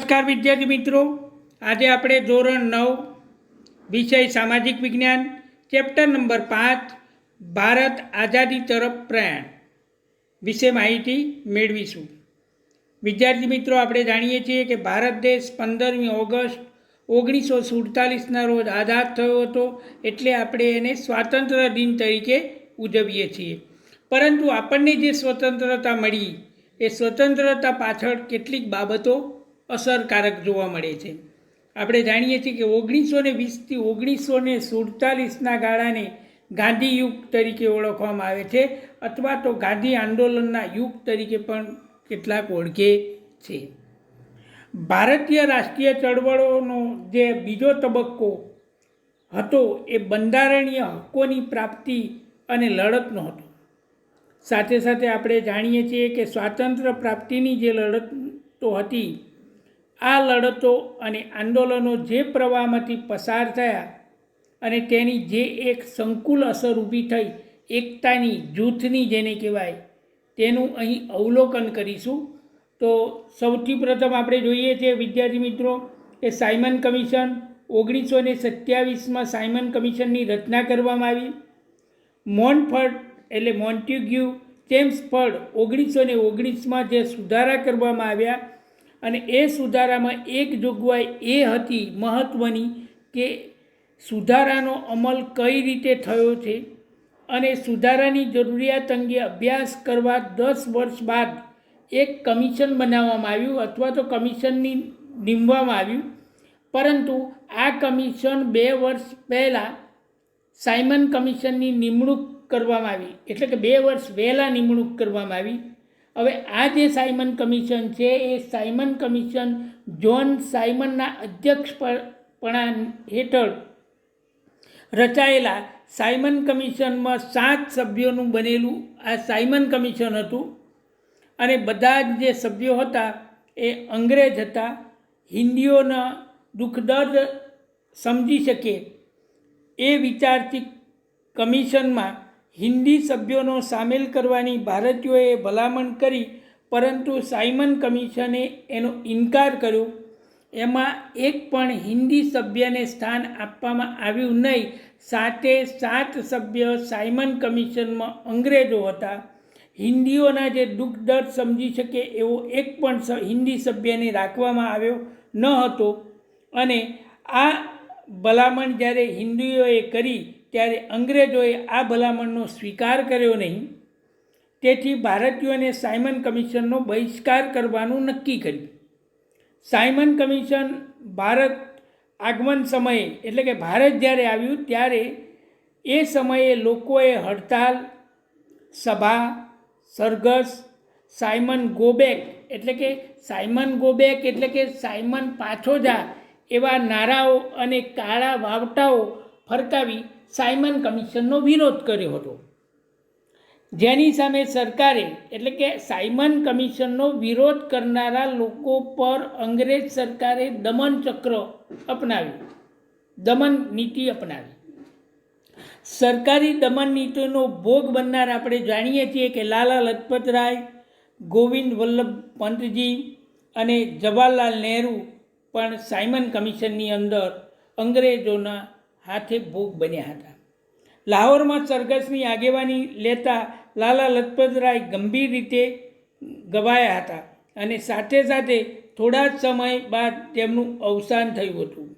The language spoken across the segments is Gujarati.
નમસ્કાર વિદ્યાર્થી મિત્રો, આજે આપણે ધોરણ 9 વિષય સામાજિક વિજ્ઞાન ચેપ્ટર નંબર 5 ભારત આઝાદી તરફ પ્રયાણ વિશે માહિતી મેળવીશું। વિદ્યાર્થી મિત્રો, આપણે જાણીએ છીએ કે ભારત દેશ 15મી ઓગસ્ટ 1947ના રોજ આઝાદ થયો હતો, એટલે આપણે એને સ્વાતંત્ર્ય દિન તરીકે ઉજવીએ છીએ। પરંતુ આપણને જે સ્વતંત્રતા મળી એ સ્વતંત્રતા પાછળ કેટલીક બાબતો અસરકારક જોવા મળે છે। આપણે જાણીએ છીએ કે 1920થી 1947ના ગાળાને ગાંધી યુગ તરીકે ઓળખવામાં આવે છે, અથવા તો ગાંધી આંદોલનના યુગ તરીકે પણ કેટલાક ઓળખે છે। ભારતીય રાષ્ટ્રીય ચળવળોનો જે બીજો તબક્કો હતો એ બંધારણીય હકોની પ્રાપ્તિ અને લડતનો હતો। સાથે સાથે આપણે જાણીએ છીએ કે સ્વાતંત્ર્ય પ્રાપ્તિની જે લડતો હતી, આ લડતો અને આંદોલનો જે પ્રવાહમાંથી પસાર થયા અને તેની જે એક સંકુલ અસર ઊભી થઈ, એકતાની, જૂથની જેને કહેવાય, તેનું અહીં અવલોકન કરીશું। તો સૌથી પ્રથમ આપણે જોઈએ છીએ વિદ્યાર્થી મિત્રો કે સાયમન કમિશન 1927માં સાયમન કમિશનની રચના કરવામાં આવી। મોન્ટફર્ટ એટલે મોન્ટેગ્યુ ચેમ્સફર્ડ 1919માં જે સુધારા કરવામાં આવ્યા, અને એ સુધારામાં એક જોગવાઈ એ હતી મહત્ત્વની કે સુધારાનો અમલ કઈ રીતે થયો છે, અને સુધારાની જરૂરિયાત અંગે અભ્યાસ કરવા 10 વર્ષ બાદ એક કમિશન બનાવવામાં આવ્યું અથવા તો કમિશનની નીમવામાં આવ્યું। પરંતુ આ કમિશન 2 વર્ષ પહેલાં સાયમન કમિશનની નિમણૂક કરવામાં આવી, એટલે કે 2 વર્ષ વહેલાં નિમણૂક કરવામાં આવી। હવે આ જે સાયમન કમિશન છે એ સાયમન કમિશન જ્હોન સાયમનના અધ્યક્ષપણા હેઠળ રચાયેલા સાયમન કમિશનમાં 7 સભ્યોનું બનેલું આ સાયમન કમિશન હતું, અને બધા જ જે સભ્યો હતા એ અંગ્રેજ હતા। હિન્દીઓના દુઃખ દર્દ સમજી શકે એ વિચારથી કમિશનમાં હિન્દી સભ્યોનો સામેલ કરવાની ભારતીયોએ ભલામણ કરી, પરંતુ સાયમન કમિશને એનો ઇનકાર કર્યો। એમાં એક પણ હિન્દી સભ્યને સ્થાન આપવામાં આવ્યું નહીં। 7 સભ્ય સાયમન કમિશનમાં અંગ્રેજો હતા। હિન્દીઓના જે દુઃખ દર્દ સમજી શકે એવો એક પણ હિન્દી સભ્યને રાખવામાં આવ્યો ન હતો, અને આ ભલામણ જ્યારે હિન્દીઓએ કરી ત્યારે અંગ્રેજોએ આ ભલામણનો સ્વીકાર કર્યો નહીં। તેથી ભારતીયોને સાયમન કમિશનનો બહિષ્કાર કરવાનું નક્કી કર્યું। સાયમન કમિશન ભારત આગમન સમયે, એટલે કે ભારત જ્યારે આવ્યું ત્યારે એ સમયે લોકોએ હડતાલ, સભા, સરઘસ, સાયમન ગો બેક એટલે કે સાયમન પાછો જા એવા નારાઓ અને કાળા વાવટાઓ ફરકાવી સાયમન કમિશનનો વિરોધ કર્યો હતો, જેની સામે સરકારે, એટલે કે સાયમન કમિશનનો વિરોધ કરનારા લોકો પર અંગ્રેજ સરકારે દમન નીતિ અપનાવી। સરકારી દમન નીતિનો ભોગ બનનાર આપણે જાણીએ છીએ કે લાલા લજપત રાય, ગોવિંદ વલ્લભ પંતજી અને જવાહરલાલ નહેરુ પણ સાયમન કમિશનની અંદર અંગ્રેજોના હાથે ભોગ બન્યા હતા। લાહોરમાં સરઘસની આગેવાની લેતા લાલા લજપત રાય ગંભીર રીતે ગવાયા હતા, અને સાથે સાથે થોડા જ સમય બાદ તેમનું અવસાન થયું હતું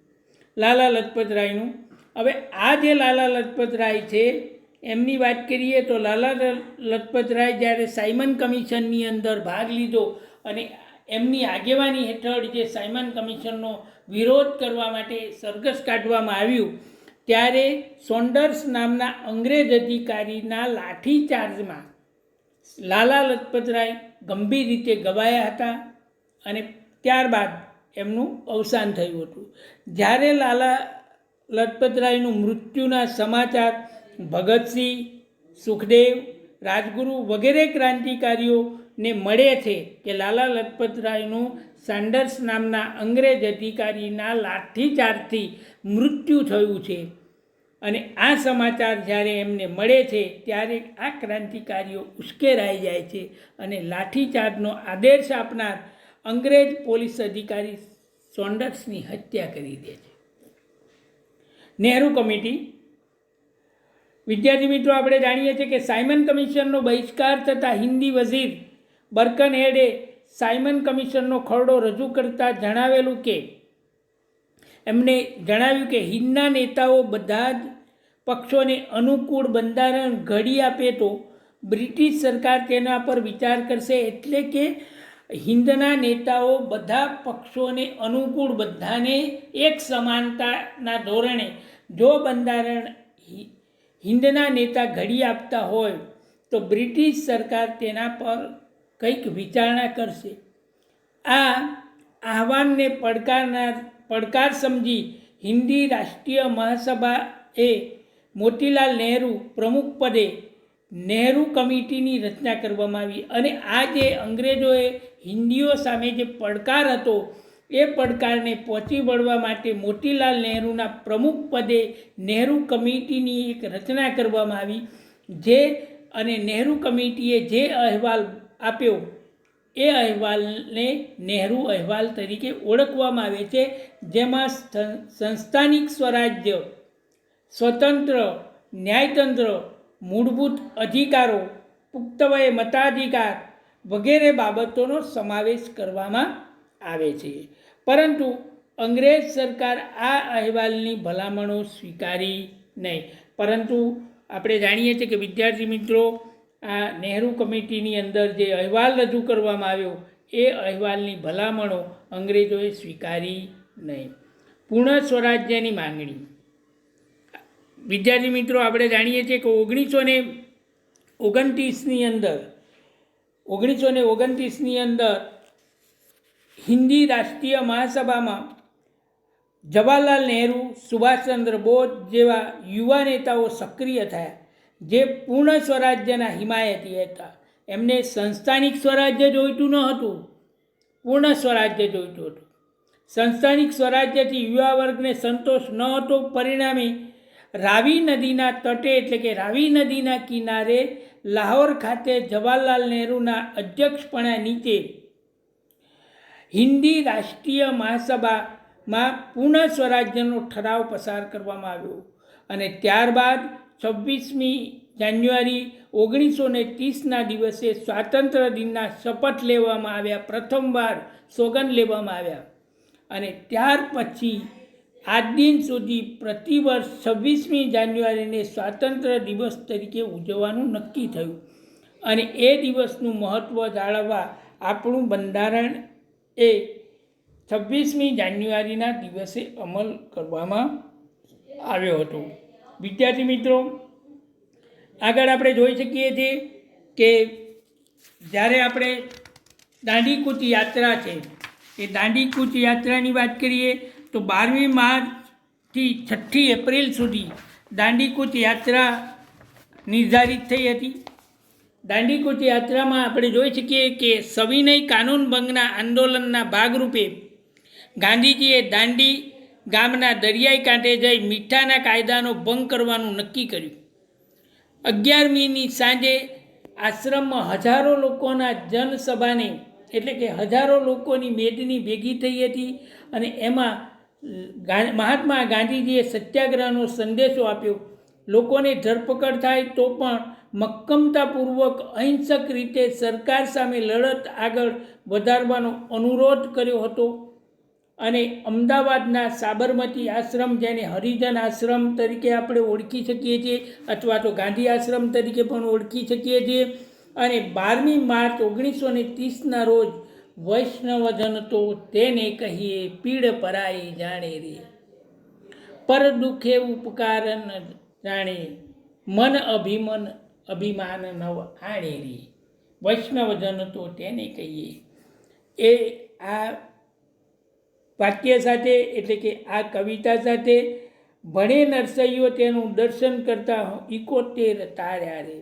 લાલા લજપત રાયનું। હવે આ જે લાલા લજપત રાય છે એમની વાત કરીએ તો લાલા લજપત રાય જ્યારે સાયમન કમિશનની અંદર ભાગ લીધો અને એમની આગેવાની હેઠળ જે સાયમન કમિશનનો વિરોધ કરવા માટે સરઘસ કાઢવામાં આવ્યું, ત્યારે સોન્ડર્સ નામના અંગ્રેજ અધિકારીના લાઠીચાર્જમાં લાલા લજપત રાય ગંભીર રીતે ગવાયા હતા, અને ત્યારબાદ એમનું અવસાન થયું હતું। જ્યારે લાલા લજપત રાયનું મૃત્યુના સમાચાર ભગતસિંહ, સુખદેવ, રાજગુરુ વગેરે ક્રાંતિકારીઓને મળે છે કે લાલા લજપત રાયનું સાન્ડર્સ નામના અંગ્રેજ અધિકારીના લાઠીચાર્જથી મૃત્યુ થયું છે, અને આ સમાચાર જ્યારે એમને મળે છે ત્યારે આ ક્રાંતિકારીઓ ઉશ્કેરાઈ જાય છે, અને લાઠીચાર્જનો આદેશ આપનાર અંગ્રેજ પોલીસ અધિકારી સોન્ડર્સની હત્યા કરી દે છે. નહેરુ કમિટી. વિદ્યાર્થી મિત્રો, આપણે જાણીએ છીએ કે સાયમન કમિશનનો બહિષ્કાર થતાં હિન્દી વઝીર બર્કનહેડે સાયમન કમિશનનો ખરડો રજૂ કરતા જણાવેલું કે એમણે જણાવ્યું કે હિંદના નેતાઓ બધા જ પક્ષોને અનુકૂળ બંધારણ ઘડી આપે તો બ્રિટિશ સરકાર તેના પર વિચાર કરશે. એટલે કે હિંદના નેતાઓ બધા પક્ષોને અનુકૂળ, બધાને એક સમાનતાના ધોરણે જો બંધારણ હિંદના નેતા ઘડી આપતા હોય તો બ્રિટિશ સરકાર તેના પર કંઈક વિચારણા કરશે. આ આહવાનને પડકાર સમજી હિન્દી રાષ્ટ્રીય મહાસભાએ મોતીલાલ નહેરુ પ્રમુખ પદે નહેરુ કમિટીની રચના કરવામાં આવી. અને આ જે અંગ્રેજોએ હિન્દીઓ સામે જે પડકાર હતો એ પડકારને પહોંચી વળવા માટે મોતીલાલ નહેરુના પ્રમુખ પદે નહેરુ કમિટીની એક રચના કરવામાં આવી. અને નહેરુ કમિટીએ જે અહેવાલ આપ્યો એ અહેવાલને નહેરુ અહેવાલ તરીકે ઓળખવામાં આવે છે, જેમાં સંસ્થાનિક સ્વરાજ્ય, સ્વતંત્ર ન્યાયતંત્ર, મૂળભૂત અધિકારો, પુખ્ત વયે મતાધિકાર વગેરે બાબતોનો સમાવેશ કરવામાં આવે છે. પરંતુ અંગ્રેજ સરકાર આ અહેવાલની ભલામણો સ્વીકારી નહીં. પરંતુ આપણે જાણીએ છીએ કે વિદ્યાર્થી મિત્રો, આ નહેરુ કમિટીની અંદર જે અહેવાલ રજૂ કરવામાં આવ્યો એ અહેવાલની ભલામણો અંગ્રેજોએ સ્વીકારી નહીં. પૂર્ણ સ્વરાજ્યની માંગણી. વિદ્યાર્થી મિત્રો, આપણે જાણીએ છીએ કે 1929ની અંદર હિન્દી રાષ્ટ્રીય મહાસભામાં જવાહરલાલ નહેરુ, સુભાષચંદ્ર બોઝ જેવા યુવા નેતાઓ સક્રિય થયા, જે પૂર્ણ સ્વરાજ્યના હિમાયતી હતા. એમને સંસ્થાનિક સ્વરાજ્ય જોઈતું ન હતું, પૂર્ણ સ્વરાજ્ય જોઈતું હતું. સંસ્થાનિક સ્વરાજ્યથી યુવા વર્ગને સંતોષ ન હતો. પરિણામે રાવી નદીના તટે એટલે કે રાવી નદીના કિનારે લાહોર ખાતે જવાહરલાલ નહેરુના અધ્યક્ષપણા નીચે હિન્દી રાષ્ટ્રીય મહાસભામાં પૂર્ણ સ્વરાજ્યનો ઠરાવ પસાર કરવામાં આવ્યો. અને ત્યારબાદ 26મી જાન્યુઆરી 1930ના દિવસે સ્વાતંત્ર્ય દિનના શપથ લેવામાં આવ્યા. પ્રથમવાર સોગંદ લેવામાં આવ્યા. અને ત્યાર પછી આજ દિન સુધી પ્રતિવર્ષ 26મી જાન્યુઆરીને સ્વાતંત્ર્ય દિવસ તરીકે ઉજવવાનું નક્કી થયું. અને એ દિવસનું મહત્ત્વ જાળવવા આપણું બંધારણ એ 26મી જાન્યુઆરીના દિવસે અમલ કરવામાં આવ્યો હતો. વિદ્યાર્થી મિત્રો, આગળ આપણે જોઈ શકીએ છીએ કે જ્યારે આપણે દાંડીકૂચ યાત્રા છે એ દાંડીકૂચ યાત્રાની વાત કરીએ તો 12મી માર્ચથી 6ઠી એપ્રિલ સુધી દાંડીકૂચ યાત્રા નિર્ધારિત થઈ હતી. દાંડીકૂચ યાત્રામાં આપણે જોઈ શકીએ કે સવિનય કાનૂન ભંગના આંદોલનના ભાગરૂપે ગાંધીજીએ દાંડી ગામના દરિયાઈ કાંઠે જઈ મીઠાના કાયદાનો ભંગ કરવાનું નક્કી કર્યું. 11મીની સાંજે આશ્રમમાં હજારો લોકોના જનસભાને એટલે કે હજારો લોકોની મેદની ભેગી થઈ હતી. અને એમાં મહાત્મા ગાંધીજીએ સત્યાગ્રહનો સંદેશો આપ્યો. લોકોને ધરપકડ થાય તો પણ મક્કમતાપૂર્વક અહિંસક રીતે સરકાર સામે લડત આગળ વધારવાનો અનુરોધ કર્યો હતો. અને અમદાવાદના સાબરમતી આશ્રમ, જેને હરિજન આશ્રમ તરીકે આપણે ઓળખી શકીએ છીએ અથવા તો ગાંધી આશ્રમ તરીકે પણ ઓળખી શકીએ છીએ. અને 12મી માર્ચ 1930ના રોજ વૈષ્ણવજન તો તેને કહીએ પીડ પરાઈ જાણે રે, પર દુખે ઉપકાર ન જાણે, મન અભિમાન નવ આણે રે. વૈષ્ણવજન તો તેને કહીએ. એ આ વાક્ય સાથે એટલે કે આ કવિતા સાથે ભણે નરસૈયો તેનું દર્શન કરતા 71 તાર્યા રે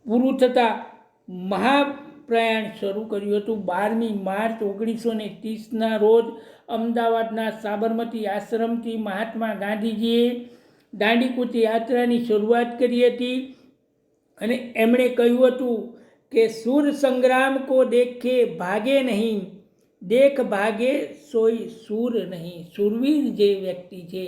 પૂરું થતાં મહાપ્રયાણ શરૂ કર્યું હતું. 12મી માર્ચ 1930ના રોજ અમદાવાદના સાબરમતી આશ્રમથી મહાત્મા ગાંધીજીએ દાંડીકૂચ યાત્રાની શરૂઆત કરી હતી. અને એમણે કહ્યું હતું કે સુર સંગ્રામ કો દેખે ભાગે નહીં, દેખ ભાગે સોય સૂર નહીં. શૂરવીર જે વ્યક્તિ છે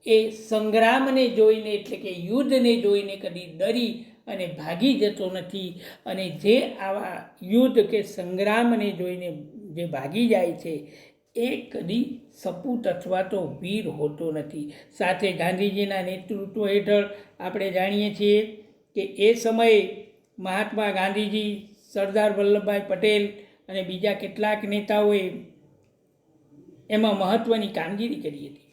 એ સંગ્રામને જોઈને એટલે કે યુદ્ધને જોઈને કદી ડરી અને ભાગી જતો નથી. અને જે આવા યુદ્ધ કે સંગ્રામને જોઈને જે ભાગી જાય છે એ કદી સપૂત અથવા તો વીર હોતો નથી. સાથે ગાંધીજીના નેતૃત્વ હેઠળ આપણે જાણીએ છીએ કે એ સમયે મહાત્મા ગાંધીજી, સરદાર વલ્લભભાઈ પટેલ અને બીજા કેટલાક નેતાઓએ એમાં મહત્ત્વની કામગીરી કરી હતી.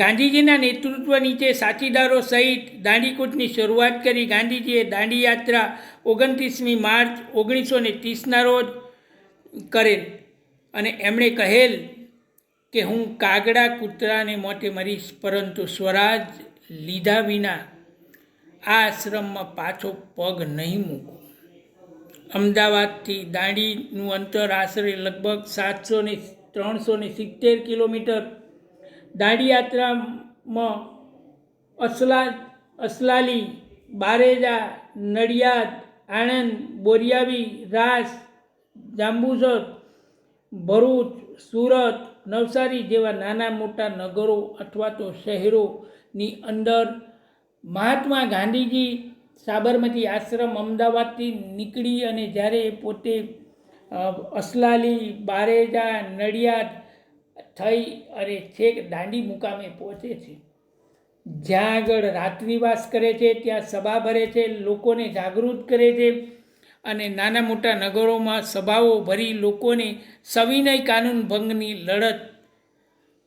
ગાંધીજીના નેતૃત્વ નીચે સાથીદારો સહિત દાંડીકૂચની શરૂઆત કરી. ગાંધીજીએ દાંડી યાત્રા 29મી માર્ચ 1930ના રોજ કરેલ અને એમણે કહેલ કે હું કાગડા કૂતરાને મોતે મરીશ, પરંતુ સ્વરાજ લીધા વિના આ આશ્રમમાં પાછો પગ નહીં મૂકું. અમદાવાદથી દાંડીનું અંતર આશરે લગભગ 370 કિલોમીટર. દાંડી યાત્રામાં અસલાલી, બારેજા, નડિયાદ, આણંદ, બોરિયાવી, રાસ, જાંબુસર, ભરૂચ, સુરત, નવસારી જેવા નાના મોટા નગરો અથવા તો શહેરોની અંદર મહાત્મા ગાંધીજી સાબરમતી આશ્રમ અમદાવાદથી નીકળી અને જ્યારે પોતે અસલાલી, બારેજા, નડિયાદ થઈ અને છેક દાંડી મુકામે પહોંચે છે. જ્યાં આગળ રાત્રિવાસ કરે છે, ત્યાં સભા ભરે છે, લોકોને જાગૃત કરે છે અને નાના મોટા નગરોમાં સભાઓ ભરી લોકોને સવિનય કાનૂન ભંગની લડત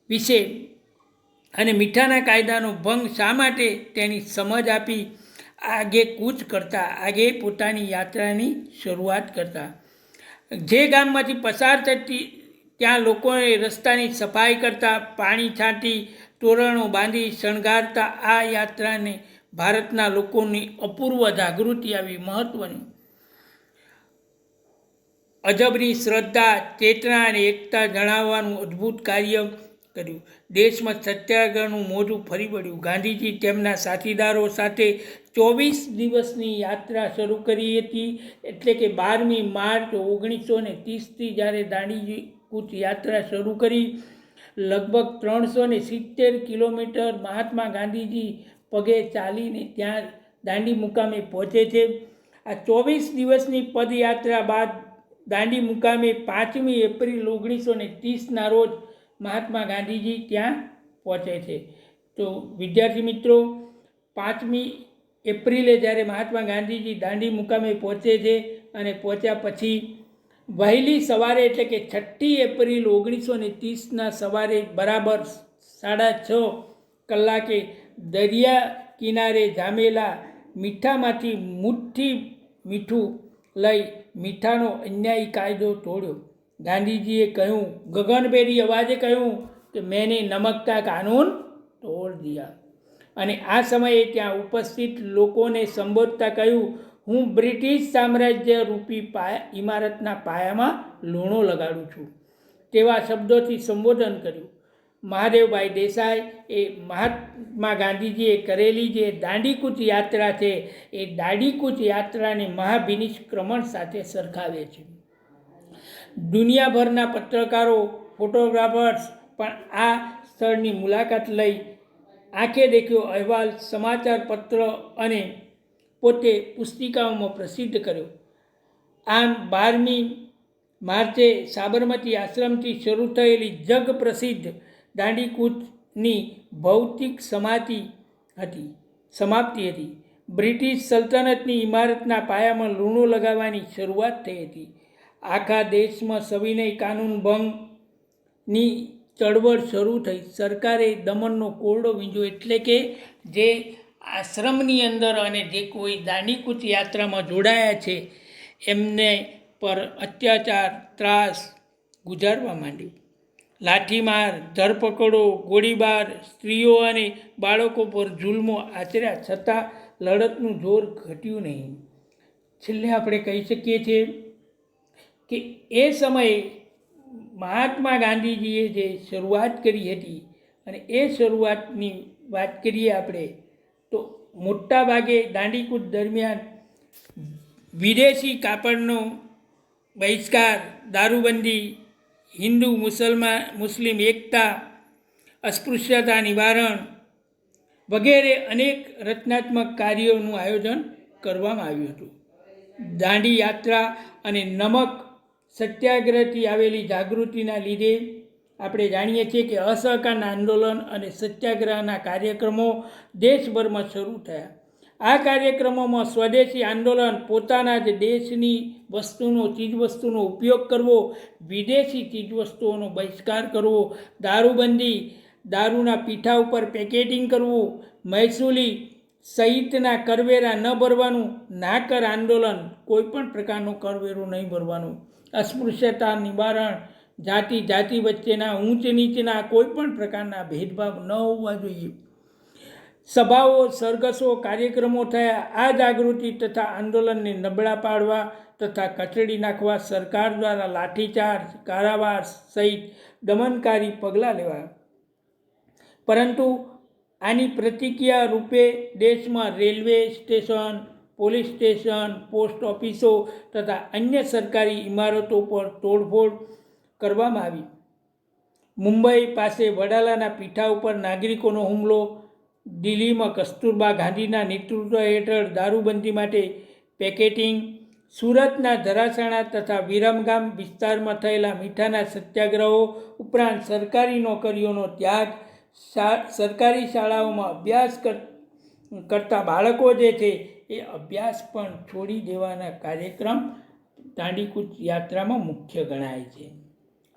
વિશે અને મીઠાના કાયદાનો ભંગ શા માટે તેની સમજ આપી આગે કૂચ કરતા, આગે પોતાની યાત્રાની શરૂઆત કરતા. જે ગામમાંથી પસાર થતી ત્યાં લોકોએ રસ્તાની સફાઈ કરતા, પાણી છાંટી, તોરણો બાંધી શણગારતા. આ યાત્રાને ભારતના લોકોની અપૂર્વ જાગૃતિ આવી. મહત્વનું અજબની શ્રદ્ધા, ચેતના અને એકતા જણાવવાનું અદ્ભુત કાર્ય કર્યું. દેશમાં સત્યાગ્રહનું મોજું ફરી વળ્યું. ગાંધીજી તેમના સાથીદારો સાથે 24 દિવસની યાત્રા શરૂ કરી હતી. એટલે કે 12મી માર્ચ 1930થી જ્યારે દાંડી કૂચ યાત્રા શરૂ કરી, લગભગ 370 કિલોમીટર મહાત્મા ગાંધીજી પગે ચાલીને ત્યાં દાંડી મુકામે પહોંચે છે. આ 24 દિવસની પદયાત્રા બાદ દાંડી મુકામે 5મી એપ્રિલ 1930ના રોજ મહાત્મા ગાંધીજી ત્યાં પહોંચે છે. તો વિદ્યાર્થી મિત્રો, 5મી એપ્રિલે જ્યારે મહાત્મા ગાંધીજી દાંડી મુકામે પહોંચે છે અને પહોંચ્યા પછી વહેલી સવારે એટલે કે 6 એપ્રિલ 1930ના સવારે બરાબર 6:30 કલાકે દરિયા કિનારે જામેલા મીઠામાંથી મુઠ્ઠી મીઠું લઈ મીઠાનો અન્યાયી કાયદો તોડ્યો. ગાંધીજીએ કહ્યું, ગગનભેદી અવાજે કહ્યું કે મેને નમક કા કાનૂન તોડ દિયા. અને આ સમયે ત્યાં ઉપસ્થિત લોકોને સંબોધતા કહ્યું, હું બ્રિટિશ સામ્રાજ્ય રૂપી ઇમારતના પાયામાં લૂણો લગાડું છું. તેવા શબ્દોથી સંબોધન કર્યું. મહાદેવભાઈ દેસાઈ એ મહાત્મા ગાંધીજીએ કરેલી જે દાંડીકૂચ યાત્રા છે એ દાંડીકૂચ યાત્રાને મહાભિનિષ્ક્રમણ સાથે સરખાવે છે. દુનિયાભરના પત્રકારો, ફોટોગ્રાફર્સ પણ આ સ્થળની મુલાકાત લઈ આંખે દેખ્યો અહેવાલ સમાચાર પત્ર અને પોતે પુસ્તિકાઓમાં પ્રસિદ્ધ કર્યો. આમ 12મી માર્ચે સાબરમતી આશ્રમથી શરૂ થયેલી જગ પ્રસિદ્ધ દાંડીકૂચની ભૌતિક સમાપ્તિ હતી. બ્રિટિશ સલ્તનતની ઇમારતના પાયામાં લૂણો લગાવવાની શરૂઆત થઈ હતી. આખા દેશમાં સવિનય કાનૂન ભંગની ચળવળ શરૂ થઈ. સરકારે દમનનો કોરડો વીંધ્યો. એટલે કે જે આશ્રમની અંદર અને જે કોઈ દાંડીકૂચ યાત્રામાં જોડાયા છે એમને પર અત્યાચાર, ત્રાસ ગુજારવા માંડ્યું. લાઠીમાર, ધરપકડો, ગોળીબાર, સ્ત્રીઓ અને બાળકો પર જુલ્મો આચર્યા છતાં લડતનું જોર ઘટ્યું નહીં. છેલ્લે આપણે કહી શકીએ છીએ કે એ સમયે મહાત્મા ગાંધીજીએ જે શરૂઆત કરી હતી અને એ શરૂઆતની વાત કરીએ આપણે તો મોટા ભાગે દાંડીકૂચ દરમિયાન વિદેશી કાપડનો બહિષ્કાર, દારૂબંધી, હિન્દુ મુસ્લિમ એકતા, અસ્પૃશ્યતા નિવારણ વગેરે અનેક રચનાત્મક કાર્યોનું આયોજન કરવામાં આવ્યું હતું. દાંડી યાત્રા અને નમક સત્યાગ્રહથી આવેલી જાગૃતિના લીધે આપણે જાણીએ છીએ કે અસહકારના આંદોલન અને સત્યાગ્રહના કાર્યક્રમો દેશભરમાં શરૂ થયા. આ કાર્યક્રમોમાં સ્વદેશી આંદોલન, પોતાના જ દેશની ચીજવસ્તુનો ઉપયોગ કરવો, વિદેશી ચીજવસ્તુઓનો બહિષ્કાર કરવો, દારૂબંધી, દારૂના પીઠા ઉપર પેકેટિંગ કરવું, મહેસૂલી સહિતના કરવેરા ન ભરવાનું, નાકર આંદોલન, કોઈ પણ પ્રકારનો કરવેરો નહીં ભરવાનું, અસ્પૃશ્યતા નિવારણ, જાતિ વચ્ચેના ઊંચ નીચના કોઈ પણ પ્રકારના ભેદભાવ ન હોવા જોઈએ. સભાઓ, સરઘસો, કાર્યક્રમો થયા. આ જાગૃતિ તથા આંદોલનને નબળા પાડવા તથા કચડી નાખવા સરકાર દ્વારા લાઠીચાર્જ, કારાવાસ સહિત દમનકારી પગલાં લેવાયા. પરંતુ આની પ્રતિક્રિયા રૂપે દેશમાં railway station, police station, post ઓફિસો તથા અન્ય સરકારી ઇમારતો પર તોડફોડ કરવામાં આવી. મુંબઈ પાસે વડાલાના પીઠા ઉપર નાગરિકોનો હુમલો, દિલ્હીમાં કસ્તુરબા ગાંધીના નેતૃત્વ હેઠળ દારૂબંધી માટે પેકેટિંગ, સુરતના ધરાસણા તથા વિરમગામ વિસ્તારમાં થયેલા મીઠાના સત્યાગ્રહો ઉપરાંત સરકારી નોકરીઓનો ત્યાગ, સરકારી શાળાઓમાં અભ્યાસ કરતા બાળકો જે છે એ અભ્યાસ પણ છોડી દેવાના કાર્યક્રમ દાંડીકૂચ યાત્રામાં મુખ્ય ગણાય છે.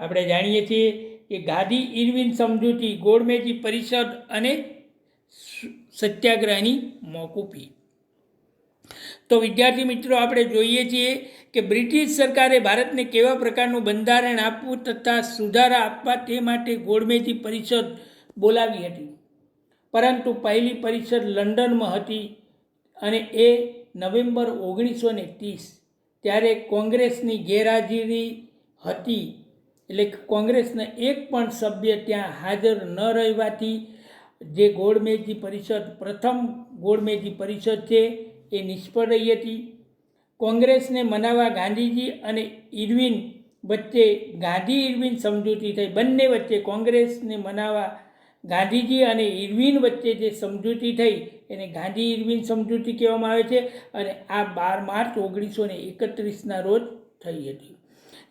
આપણે જાણીએ છીએ કે ગાંધી ઇરવિન સમજૂતી, ગોળમેજી પરિષદ અને સત્યાગ્રહની મોકૂફી. તો વિદ્યાર્થી મિત્રો, આપણે જોઈએ છીએ કે બ્રિટિશ સરકારે ભારતને કેવા પ્રકારનું બંધારણ આપવું તથા સુધારા આપવા તે માટે ગોળમેજી પરિષદ બોલાવી હતી. પરંતુ પહેલી પરિષદ લંડનમાં હતી અને એ નવેમ્બર 1930. ત્યારે કોંગ્રેસની ગેરહાજરી હતી, એટલે કે કોંગ્રેસના એક પણ સભ્ય ત્યાં હાજર ન રહેવાથી જે પ્રથમ ગોળમેજી પરિષદ છે એ નિષ્ફળ રહી હતી. કોંગ્રેસને મનાવવા ગાંધીજી અને ઇરવિન વચ્ચે ગાંધી ઇરવિન સમજૂતી થઈ. બંને વચ્ચે કોંગ્રેસને મનાવવા ગાંધીજી અને ઇરવિન વચ્ચે જે સમજૂતી થઈ એને ગાંધી ઇરવિન સમજૂતી કહેવામાં આવે છે અને આ 12 માર્ચ 1931ના રોજ થઈ હતી.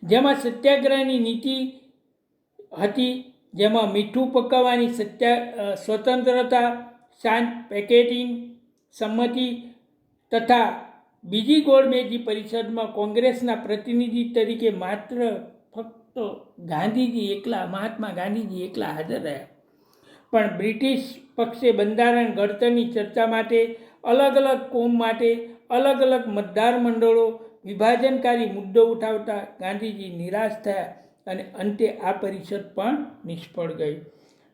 જેમાં સત્યાગ્રહની નીતિ હતી, જેમાં મીઠું પકાવવાની સ્વતંત્રતા, શાંત પેકેટિંગ સંમતિ તથા બીજી ગોળમેજી પરિષદમાં કોંગ્રેસના પ્રતિનિધિ તરીકે ફક્ત મહાત્મા ગાંધીજી એકલા હાજર રહ્યા. પણ બ્રિટિશ પક્ષે બંધારણ ઘડતરની ચર્ચા માટે, અલગ અલગ કોમ માટે અલગ અલગ મતદાર મંડળો, વિભાજનકારી મુદ્દો ઉઠાવતા ગાંધીજી નિરાશ થયા અને અંતે આ પરિષદ પણ નિષ્ફળ ગઈ.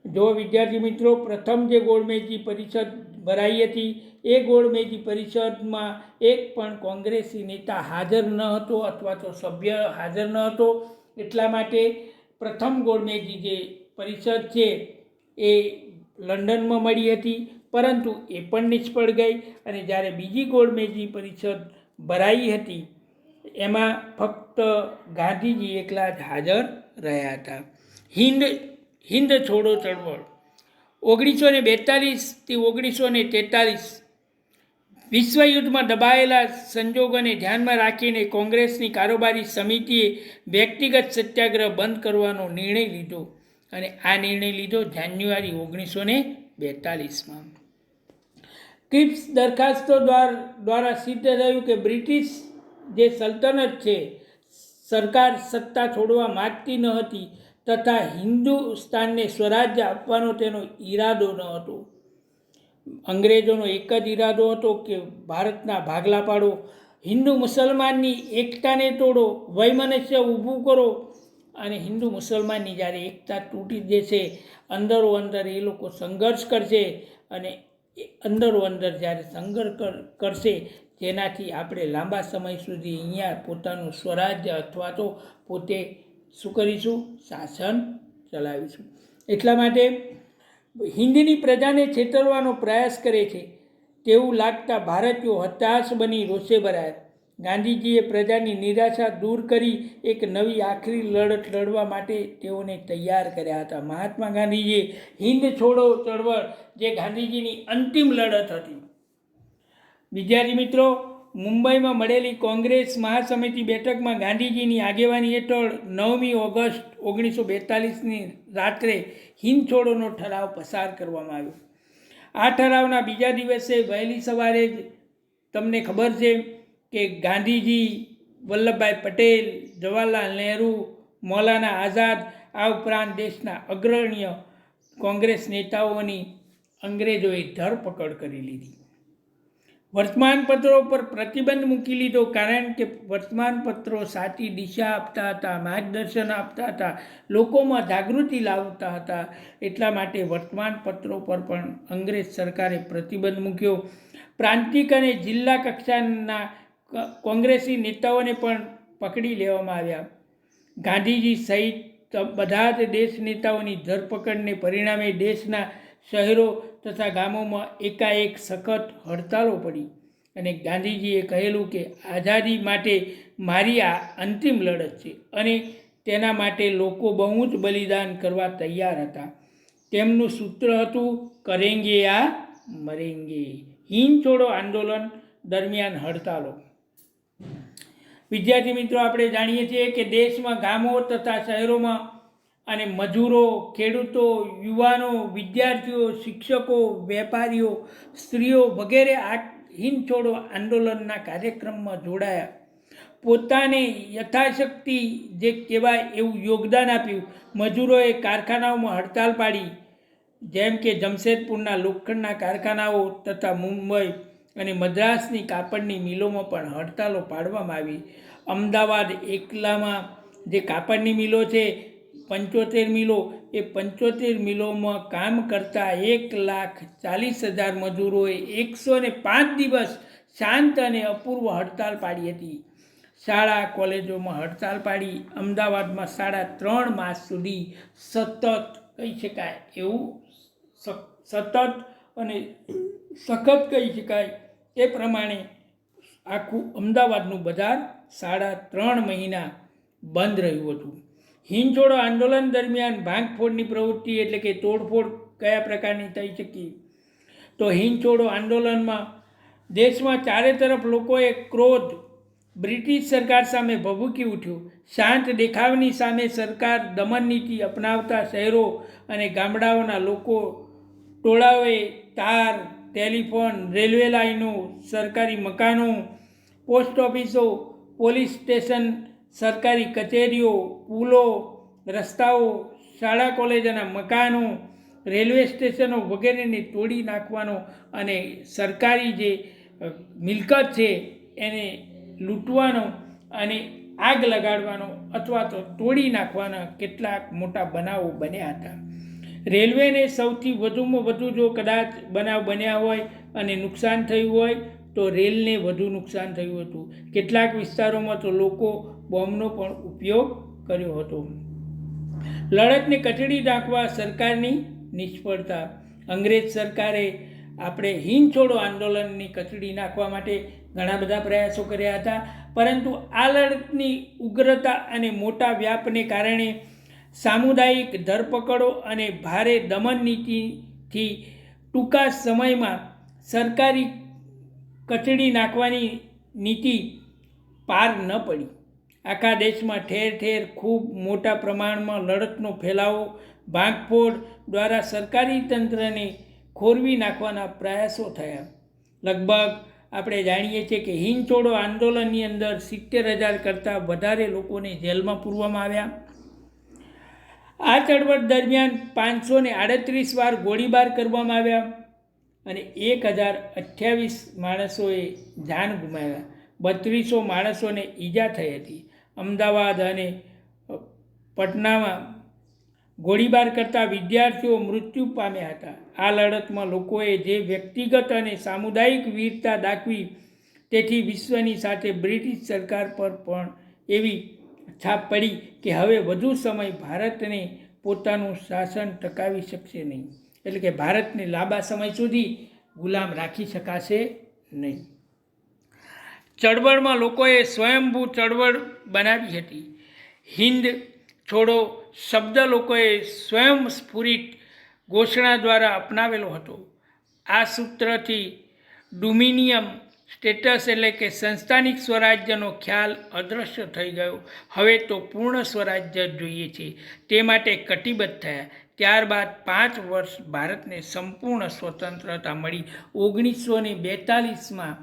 જો વિદ્યાર્થી મિત્રો, પ્રથમ જે ગોળમેજી પરિષદ ભરાઈ હતી એ ગોળમેજી પરિષદમાં એક પણ કોંગ્રેસી નેતા હાજર ન હતો અથવા તો સભ્ય હાજર ન હતો. એટલા માટે પ્રથમ ગોળમેજી જે પરિષદ છે એ લંડનમાં મળી હતી, પરંતુ એ પણ નિષ્ફળ ગઈ. અને જ્યારે બીજી ગોળમેજી પરિષદ ભરાઈ હતી એમાં ફક્ત ગાંધીજી એકલા જ હાજર રહ્યા હતા. હિન્દ છોડો ચળવળ 1942થી 1943 વિશ્વયુદ્ધમાં દબાયેલા સંજોગોને ધ્યાનમાં રાખીને કોંગ્રેસની કારોબારી સમિતિએ વ્યક્તિગત સત્યાગ્રહ બંધ કરવાનો નિર્ણય લીધો અને આ નિર્ણય લીધો જાન્યુઆરી 1942માં. ક્રિપ્સ દરખાસ્તો દ્વારા સિદ્ધ થયું કે બ્રિટિશ જે સલ્તનત છે સરકાર સત્તા છોડવા માગતી ન હતી તથા હિન્દુસ્તાનને સ્વરાજ્ય આપવાનો તેનો ઈરાદો ન હતો. અંગ્રેજોનો એક જ ઈરાદો હતો કે ભારતના ભાગલા પાડો, હિન્દુ મુસલમાનની એકતાને તોડો, વૈમનસ્ય ઊભું કરો. અને હિન્દુ મુસલમાનની જ્યારે એકતા તૂટી જશે, અંદરો અંદર એ લોકો સંઘર્ષ કરશે અને અંદરો અંદર જ્યારે સંઘર્ષ કરશે જેનાથી આપણે લાંબા સમય સુધી અહીંયા પોતાનું સ્વરાજ્ય અથવા તો પોતે શું કરીશું, શાસન ચલાવીશું. એટલા માટે હિન્દની પ્રજાને છેતરવાનો પ્રયાસ કરે છે તેવું લાગતા ભારતીયો હતાશ બની રોષે ભરાયા. ગાંધીજીએ પ્રજાની નિરાશા દૂર કરી એક નવી આખરી લડત લડવા માટે તેઓને તૈયાર કર્યા હતા. મહાત્મા ગાંધીજીએ હિંદ છોડો ચળવળ જે ગાંધીજીની અંતિમ લડત હતી. વિદ્યાર્થી મિત્રો, મુંબઈમાં મળેલી કોંગ્રેસ મહાસમિતિ બેઠકમાં ગાંધીજીની આગેવાની હેઠળ 9મી ઓગસ્ટ 1942ની રાત્રે હિંદ છોડોનો ઠરાવ પસાર કરવામાં આવ્યો. આ ઠરાવના બીજા દિવસે વહેલી સવારે જ તમને ખબર છે કે ગાંધીજી, વલ્લભભાઈ પટેલ, જવાહરલાલ નહેરુ, મૌલાના આઝાદ, આ ઉપરાંત દેશના અગ્રણીય કોંગ્રેસ નેતાઓની અંગ્રેજોએ ધરપકડ કરી લીધી. વર્તમાનપત્રો પર પ્રતિબંધ મૂકી લીધો, કારણ કે વર્તમાનપત્રો સાચી દિશા આપતા હતા, માર્ગદર્શન આપતા હતા, લોકોમાં જાગૃતિ લાવતા હતા. એટલા માટે વર્તમાનપત્રો પર પણ અંગ્રેજ સરકારે પ્રતિબંધ મૂક્યો. પ્રાંતિક અને જિલ્લા કક્ષાના કોંગ્રેસી નેતાઓને પણ પકડી લેવામાં આવ્યા. ગાંધીજી સહિત બધા જ દેશ નેતાઓની ધરપકડને પરિણામે દેશના શહેરો તથા ગામોમાં એકાએક સખત હડતાલો પડી અને ગાંધીજીએ કહેલું કે આઝાદી માટે મારી આ અંતિમ લડત છે અને તેના માટે લોકો બહુ જ બલિદાન કરવા તૈયાર હતા. તેમનું સૂત્ર હતું, કરેંગે યા મરેંગે. હિંદ છોડો આંદોલન દરમિયાન હડતાલો. વિદ્યાર્થી મિત્રો, આપણે જાણીએ છીએ કે દેશમાં ગામો તથા શહેરોમાં અને મજૂરો, ખેડૂતો, યુવાનો, વિદ્યાર્થીઓ, શિક્ષકો, વેપારીઓ, સ્ત્રીઓ વગેરે આ હિંદ છોડો આંદોલનના કાર્યક્રમમાં જોડાયા. પોતાને યથાશક્તિ જે કહેવાય એવું યોગદાન આપ્યું. મજૂરોએ કારખાનાઓમાં હડતાલ પાડી, જેમ કે જમશેદપુરના લોખંડના કારખાનાઓ તથા મુંબઈ અને મદ્રાસની કાપડની મિલોમાં પણ હડતાલો પાડવામાં આવી. અમદાવાદ એકલામાં જે કાપડની મિલો છે 75 મિલો, એ 75 મિલોમાં કામ કરતા 1,40,000 મજૂરોએ 105 દિવસ શાંત અને અપૂર્વ હડતાલ પાડી હતી. શાળા કોલેજોમાં હડતાલ પાડી. અમદાવાદમાં 3.5 માસ સુધી સતત કહી શકાય એવું સતત અને સખત કહી શકાય એ પ્રમાણે આખું અમદાવાદનું બજાર 3.5 મહિના બંધ રહ્યું હતું. હિંદ છોડો આંદોલન દરમિયાન ભાંગફોડની પ્રવૃત્તિ એટલે કે તોડફોડ કયા પ્રકારની થઈ શકી? તો હિંદ છોડો આંદોલનમાં દેશમાં ચારે તરફ લોકોએ ક્રોધ બ્રિટિશ સરકાર સામે ભભૂકી ઉઠ્યો. શાંત દેખાવની સામે સરકાર દમન નીતિ અપનાવતા શહેરો અને ગામડાઓના લોકો ટોળાઓએ તાર, ટેલિફોન, રેલવે લાઇનો, સરકારી મકાનો, પોસ્ટ ઓફિસો, પોલીસ સ્ટેશન, સરકારી કચેરીઓ, પુલો, રસ્તાઓ, શાળા કોલેજના મકાનો, રેલવે સ્ટેશનો વગેરેને તોડી નાખવાનો અને સરકારી જે મિલકત છે એને લૂંટવાનો અને આગ લગાડવાનો અથવા તો તોડી નાખવાના કેટલાક મોટા બનાવો બન્યા હતા. રેલવેને સૌથી વધુમાં વધુ જો કદાચ બનાવ બન્યા હોય અને નુકસાન થયું હોય તો રેલને વધુ નુકસાન થયું હતું. કેટલાક વિસ્તારોમાં તો લોકો બોમ્બનો પણ ઉપયોગ કર્યો હતો. લડતને કચડી નાખવા સરકારની નિષ્ફળતા. અંગ્રેજ સરકારે આપણે હિંદ છોડો આંદોલનની કચડી નાખવા માટે ઘણા બધા પ્રયાસો કર્યા હતા, પરંતુ આ લડતની ઉગ્રતા અને મોટા વ્યાપને કારણે સામુદાયિક ધરપકડો અને ભારે દમન નીતિથી ટૂંકા સમયમાં સરકારી કચડી નાખવાની નીતિ પાર ન પડી. આખા દેશમાં ઠેર ઠેર ખૂબ મોટા પ્રમાણમાં લડતનો ફેલાવો, ભાંગફોડ દ્વારા સરકારી તંત્રને ખોરવી નાખવાના પ્રયાસો થયા. લગભગ આપણે જાણીએ છીએ કે હિંદ છોડો આંદોલનની અંદર 70,000 કરતાં વધારે લોકોને જેલમાં પૂરવામાં આવ્યા. આ ચળવળ દરમિયાન 538 વાર ગોળીબાર કરવામાં આવ્યા અને 1028 માણસોએ જાન ગુમાવ્યા. 3200 માણસોને ઈજા થઈ હતી. અમદાવાદ અને પટનામાં ગોળીબાર કરતા વિદ્યાર્થીઓ મૃત્યુ પામ્યા હતા. આ લડતમાં લોકોએ જે વ્યક્તિગત અને સામુદાયિક વીરતા દાખવી તેથી વિશ્વની સાથે બ્રિટિશ સરકાર પર પણ એવી છાપ પડી કે હવે વધુ સમય ભારતને પોતાનું શાસન ટકાવી શકશે નહીં, એટલે કે ભારતને લાંબા સમય સુધી ગુલામ રાખી શકાશે નહીં. ચળવળમાં લોકોએ સ્વયંભૂ ચળવળ બનાવી હતી. હિન્દ છોડો શબ્દ લોકોએ સ્વયંસ્ફુરિત ઘોષણા દ્વારા અપનાવેલો હતો. આ સૂત્રથી ડોમિનિયન સ્ટેટસ એટલે કે સંસ્થાનિક સ્વરાજ્યનો ખ્યાલ અદૃશ્ય થઈ ગયો. હવે તો પૂર્ણ સ્વરાજ્ય જોઈએ છે, તે માટે કટિબદ્ધ થયા. ત્યારબાદ 5 વર્ષ ભારતને સંપૂર્ણ સ્વતંત્રતા મળી. 1942માં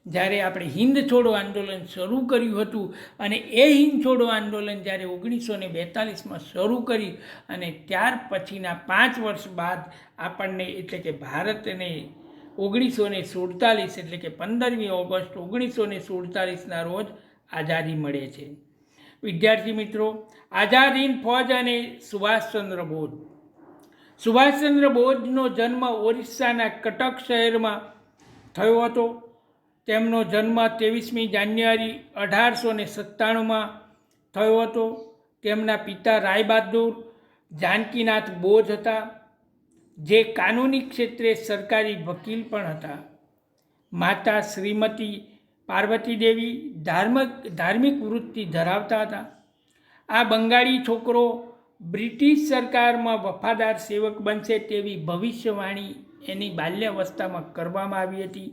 જ્યારે આપણે હિન્દ છોડો આંદોલન શરૂ કર્યું હતું અને એ હિન્દ છોડો આંદોલન જ્યારે 1942માં શરૂ કરી અને ત્યાર પછીના 5 વર્ષ બાદ આપણને એટલે કે ભારતને 1947 એટલે કે 15મી ઓગસ્ટ 1947ના રોજ આઝાદી મળે છે. વિદ્યાર્થી મિત્રો, આઝાદ હિન્દ ફૌજ અને સુભાષચંદ્ર બોઝ. સુભાષચંદ્ર બોઝનો જન્મ ઓરિસ્સાના કટક શહેરમાં થયો હતો. તેમનો જન્મ 23મી જાન્યુઆરી 1897માં થયો હતો. તેમના પિતા રાયબહાદુર જાનકીનાથ બોઝ હતા, જે કાનૂની ક્ષેત્રે સરકારી વકીલ પણ હતા. માતા શ્રીમતી પાર્વતી દેવી ધાર્મિક વૃત્તિ ધરાવતા હતા. આ બંગાળી છોકરો બ્રિટિશ સરકારમાં વફાદાર સેવક બનશે તેવી ભવિષ્યવાણી એની બાલ્યાવસ્થામાં કરવામાં આવી હતી.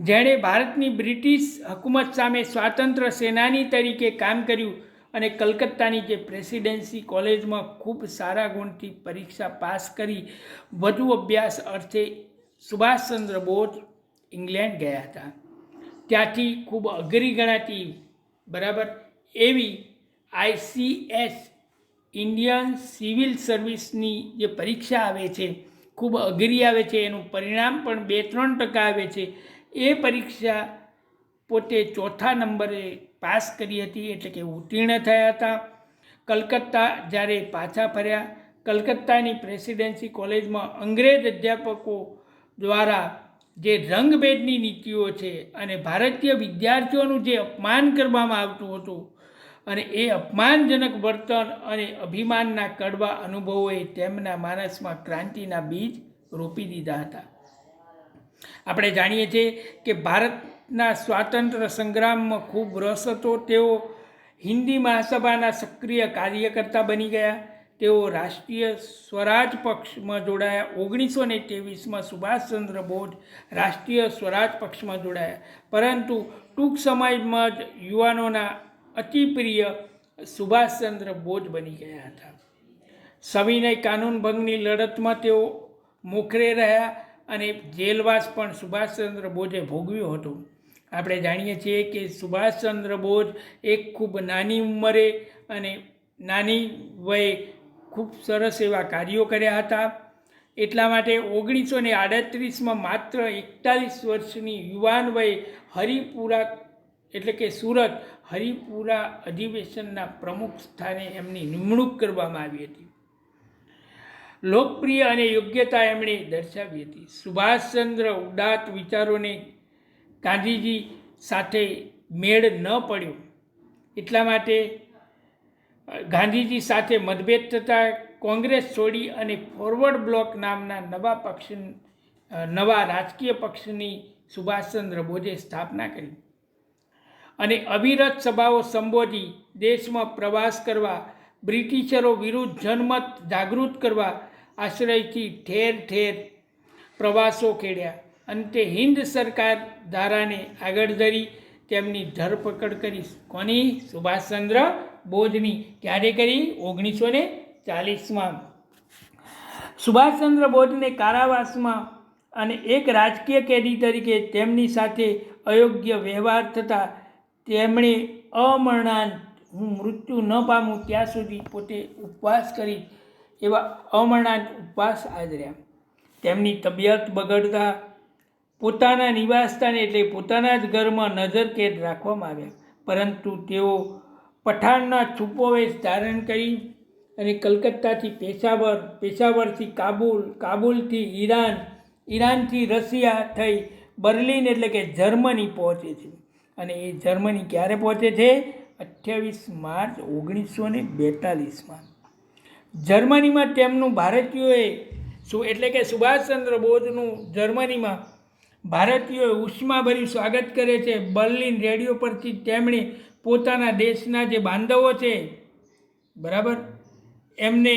જેણે ભારતની બ્રિટિશ હુકુમત સામે સ્વાતંત્ર્ય સેનાની તરીકે કામ કર્યું અને કલકત્તાની જે પ્રેસિડેન્સી કોલેજમાં ખૂબ સારા ગુણથી પરીક્ષા પાસ કરી વધુ અભ્યાસ અર્થે સુભાષચંદ્ર બોઝ ઇંગ્લેન્ડ ગયા હતા. ત્યાંથી ખૂબ અઘરી ગણાતી બરાબર એવી ICS ઇન્ડિયન સિવિલ સર્વિસની જે પરીક્ષા આવે છે ખૂબ અઘરી આવે છે. એનું પરિણામ પણ 2-3% આવે છે. એ પરીક્ષા પોતે 4થા નંબરે પાસ કરી હતી, એટલે કે ઉત્તીર્ણ થયા હતા. કલકત્તા જ્યારે પાછા ફર્યા, કલકત્તાની પ્રેસિડેન્સી કોલેજમાં અંગ્રેજ અધ્યાપકો દ્વારા જે રંગભેદની નીતિઓ છે અને ભારતીય વિદ્યાર્થીઓનું જે અપમાન કરવામાં આવતું હતું અને એ અપમાનજનક વર્તન અને અભિમાનના કડવા અનુભવોએ તેમના માનસમાં ક્રાંતિના બીજ રોપી દીધા હતા. આપણે જાણીએ છીએ કે ભારતના સ્વાતંત્ર્ય સંગ્રામમાં ખૂબ રસ હતો. તેઓ હિન્દી મહાસભાના સક્રિય કાર્યકર્તા બની ગયા. તેઓ રાષ્ટ્રીય સ્વરાજ પક્ષમાં જોડાયા. 1923માં સુભાષચંદ્ર બોઝ રાષ્ટ્રીય સ્વરાજ પક્ષમાં જોડાયા, પરંતુ ટૂંક સમયમાં જ યુવાનોના અતિપ્રિય સુભાષચંદ્ર બોઝ બની ગયા હતા. સવિનય કાનૂન ભંગની લડતમાં તેઓ મોખરે રહ્યા અને જેલવાસ પણ સુભાષચંદ્ર બોઝે ભોગવ્યો હતો. આપણે જાણીએ છીએ કે સુભાષચંદ્ર બોઝ એક ખૂબ નાની ઉંમરે અને નાની વયે ખૂબ સરસ એવા કાર્યો કર્યા હતા. એટલા માટે 1938માં માત્ર 41 વર્ષની યુવાન વયે હરિપુરા એટલે કે સુરત હરિપુરા અધિવેશનના પ્રમુખ સ્થાને એમની નિમણૂક કરવામાં આવી હતી. લોકપ્રિય અને યોગ્યતા એમણે દર્શાવી હતી. સુભાષચંદ્ર ઉદાત્ત વિચારોને ગાંધીજી સાથે મેળ ન પડ્યો, એટલા માટે ગાંધીજી સાથે મતભેદ થતાં કોંગ્રેસ છોડી અને ફોરવર્ડ બ્લોક નામના નવા રાજકીય પક્ષની સુભાષચંદ્ર બોઝે સ્થાપના કરી અને અવિરત સભાઓ સંબોધી, દેશમાં પ્રવાસ કરવા, બ્રિટિશરો વિરુદ્ધ જનમત જાગૃત કરવા આશ્રયથી ઠેર ઠેર પ્રવાસો ખેડ્યા. અંતે હિન્દ સરકાર ધારાને આગળ ધરી તેમની ધરપકડ કરી. કોની? સુભાષચંદ્ર બોઝની. ક્યારે કરી? 1940માં. સુભાષચંદ્ર બોઝને કારાવાસમાં અને એક રાજકીય કેદી તરીકે તેમની સાથે અયોગ્ય વ્યવહાર થતાં તેમણે અમરણાંત હું મૃત્યુ ન પામું ત્યાં સુધી પોતે ઉપવાસ કરી એવા અમરણાંત ઉપવાસ આદર્યા. તેમની તબિયત બગડતા પોતાના નિવાસસ્થાને એટલે પોતાના જ ઘરમાં નજરકેદ રાખવામાં આવ્યા, પરંતુ તેઓ પઠાણના છુપો વેશ ધારણ કરી અને કલકત્તાથી પેશાવરથી કાબુલ, કાબુલથી ઈરાન, ઈરાનથી રશિયા થઈ બર્લિન એટલે કે જર્મની પહોંચે છે. અને એ જર્મની ક્યારે પહોંચે છે? 28 માર્ચ 1942માં. જર્મનીમાં તેમનું ભારતીયોએ એટલે કે સુભાષચંદ્ર બોઝનું જર્મનીમાં ભારતીયોએ ઉષ્માભર્યું સ્વાગત કરે છે. બર્લિન રેડિયો પરથી તેમણે પોતાના દેશના જે બાંધવો છે, બરાબર, એમને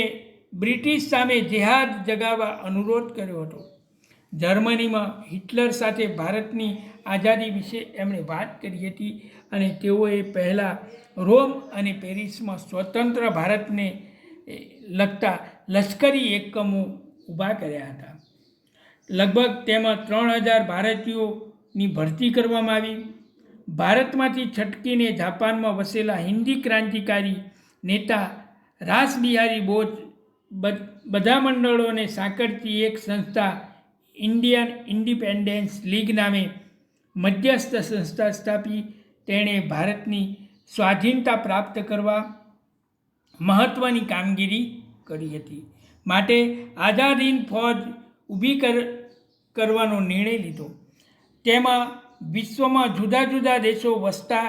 બ્રિટિશ સામે જેહાદ જગાવવા અનુરોધ કર્યો હતો. જર્મનીમાં હિટલર સાથે ભારતની આઝાદી વિશે એમણે વાત કરી હતી અને તેઓએ પહેલાં રોમ અને પેરિસમાં સ્વતંત્ર ભારતને લગતા લશ્કરી એકમો ઊભા કર્યા હતા. લગભગ તેમાં 3000 ભારતીયોની ભરતી કરવામાં આવી. ભારતમાંથી છટકીને જાપાનમાં વસેલા હિન્દી ક્રાંતિકારી નેતા રાસબિહારી બોઝ બધા મંડળોને સાંકળતી એક સંસ્થા ઇન્ડિયન ઇન્ડિપેન્ડન્સ લીગ નામે મધ્યસ્થ સંસ્થા સ્થાપી. તેણે ભારતની સ્વાધીનતા પ્રાપ્ત કરવા મહત્ત્વની કામગીરી કરી હતી. માટે આઝાદ હિંદ ફૌજ ઊભી કરવાનો નિર્ણય લીધો. તેમાં વિશ્વમાં જુદા જુદા દેશો વસતા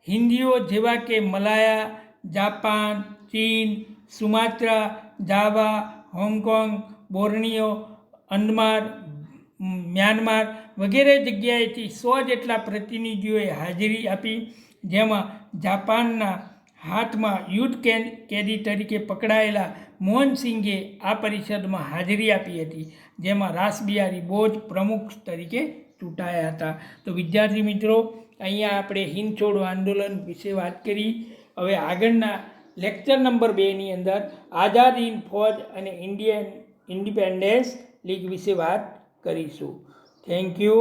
હિન્દીઓ જેવા કે મલાયા, જાપાન, ચીન, સુમાત્રા, જાવા, હોંગકોંગ, બોર્નિયો, અંદમાન, મ્યાનમાર વગેરે જગ્યાએથી 100 જેટલા પ્રતિનિધિઓએ હાજરી આપી. જેમાં જાપાનના હાથમાં યુદ્ધ કેદી તરીકે પકડાયેલા મોહનસિંઘે આ પરિષદમાં હાજરી આપી હતી, જેમાં રાસબિહારી બોઝ પ્રમુખ તરીકે ચૂંટાયા હતા. તો વિદ્યાર્થી મિત્રો, અહીંયા આપણે હિંદ છોડો આંદોલન વિશે વાત કરી. હવે આગળના લેક્ચર નંબર 2ની અંદર આઝાદ હિંદ ફૌજ અને ઇન્ડિયન ઇન્ડિપેન્ડન્સ લીગ વિશે વાત કરીશું. Thank you.